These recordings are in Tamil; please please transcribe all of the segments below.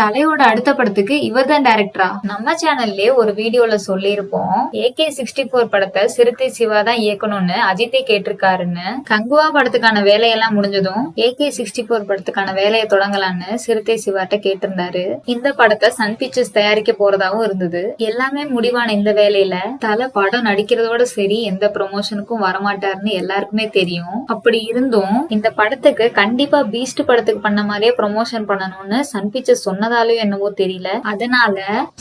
தலையோட அடுத்த படத்துக்கு இவர் தான் டைரக்டரா? நம்ம சேனல்லே ஒரு வீடியோல சொல்லியிருப்போம், AK64 படத்தை சிறுத்தை சிவா தான் இயக்கணும்னு அஜித்தே கேட்டிருக்காருன்னு. கங்குவா படத்துக்கான வேலையெல்லாம் முடிஞ்சதும் AK64 படத்துக்கான வேலையை தொடங்கலான்னு சிறுத்தை சிவாட்ட கேட்டிருந்தாரு. இந்த படத்தை சன் பிக்சர்ஸ் தயாரிக்க போறதாவும் இருந்தது. எல்லாமே முடிவான இந்த வேலையில தலை படம் நடிக்கிறதோட சரி எந்த ப்ரொமோஷனுக்கும் வரமாட்டாருன்னு எல்லாருக்குமே தெரியும். அப்படி இருந்தும் இந்த படத்துக்கு கண்டிப்பா பீஸ்ட் படத்துக்கு பண்ண மாதிரியே ப்ரொமோஷன் பண்ணணும்னு சன் பிக்சர்ஸ் சொன்னதாலும் என்னவோ தெரியல. அதனால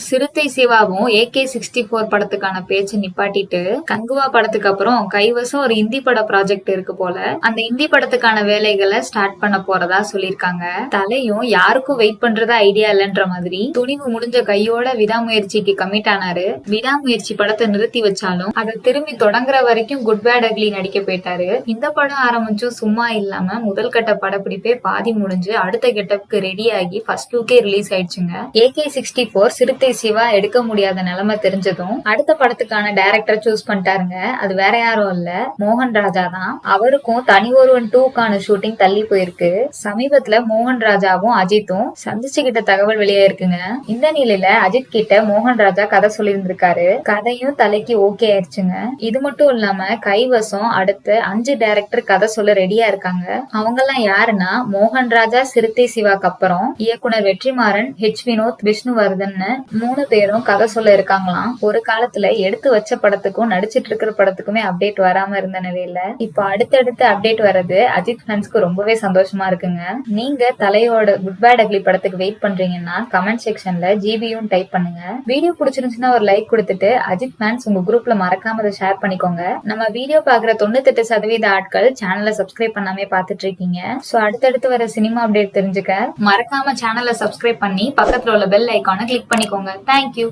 சிறுத்தை சிவாவும் AK64 படத்துக்கான பேச்சு நிப்பாட்டிட்டு கங்குவா படத்துக்கு அப்புறம் கைவசம் ஒரு இந்தி பட ப்ராஜெக்ட் இருக்கு போல, அந்த இந்தி படத்துக்கான வேலைகளை ஸ்டார்ட் பண்ண போறதா சொல்லிருக்காங்க. தலையும் யாருக்கும் வெயிட் பண்றதா ஐடியா இல்லன்ற மாதிரி துணிவு முடிஞ்ச கையோட விடாமுயற்சிக்கு கமிட் ஆனாரு. விடாமுயற்சி படத்தை நிறுத்தி வச்சாலும் அதை திரும்பி தொடங்குற வரைக்கும் குட் பேட் அக்லி நடிக்க போயிட்டாரு. இந்த படம் ஆரம்பிச்சும் சும்மா இல்லாம முதல் கட்ட படப்பிடிப்பே பாதி முடிஞ்சு அடுத்த கெட்டப்புக்கு ரெடி ஆகி ஃபர்ஸ்ட் லுக்கே ரிலீஸ் ஆயிடுச்சுங்க. AK64 சிறுத்தை சிவா எடுக்க முடியாத நிலைமை தெரிஞ்சதும் அடுத்த படத்துக்கான டைரக்டர் சூஸ் பண்ணிட்டாருங்க. அது வேற யாரும் இல்ல, மோகன் ராஜா தான். அவருக்கும் தனி ஒருவன் 2க்கான ஷூட்டிங் தள்ளி போயிருக்கு. சமீபத்துல மோகன் ராஜாவும் அஜித்தும் சந்திச்சுக்கிட்ட தகவல் வெளியாயிருக்குங்க. இந்த நிலையில அஜித் கிட்ட மோகன் ராஜா கதை சொல்லியிருந்திருக்காரு. கதையும் தலைக்கு ஓகே ஆயிடுச்சுங்க. இது மட்டும் இல்லாம கைவசம் அடுத்து 5 டைரக்டர் கதை சொல்ல ரெடியா இருக்காங்க. அவங்க எல்லாம் யாருன்னா மோகன் ராஜா, சிறுத்தை சிவாக்கு அப்புறம் இயக்குனர் வெற்றிமாறன், H வினோத், விஷ்ணுவர்தன் 3 பேரும் கதை சொல்ல இருக்காங்களாம். ஒரு காலத்துல எடுத்து வச்ச படத்துக்கும் நடிச்சிட்டு இருக்கிற படத்துக்குமே அப்டேட் வராம இருந்த நிலையில இப்ப அடுத்தடுத்து அப்டேட் வர்றது அஜித் ஃபேன்ஸ்க்கு ரொம்பவே சந்தோஷமா இருக்குங்க. நீங்க தலையோட குட் பேட் அக்லி படத்துக்கு வெயிட் பண்றீங்கன்னா கமெண்ட் செக்ஷன்ல GBயும் டைப் பண்ணுங்க. வீடியோ பிடிச்சிருந்துச்சுன்னா ஒரு லைக் கொடுத்துட்டு அஜித் ஃபேன்ஸ் உங்க குரூப்ல மறக்காம அதை ஷேர் பண்ணிக்கோங்க. நம்ம வீடியோ பாக்குற 98% ஆட்கள் சேனலை சப்ஸ்கிரைப் பண்ணாமே பாத்துட்டு இருக்கீங்க. சோ அடுத்தடுத்து வர சினிமா அப்டேட் தெரிஞ்சுக்க மறக்காம சேனலை சப்ஸ்கிரைப் பண்ணி பக்கத்துல உள்ள பெல் ஐகானை கிளிக் பண்ணிக்கோங்க. தேங்க்யூ.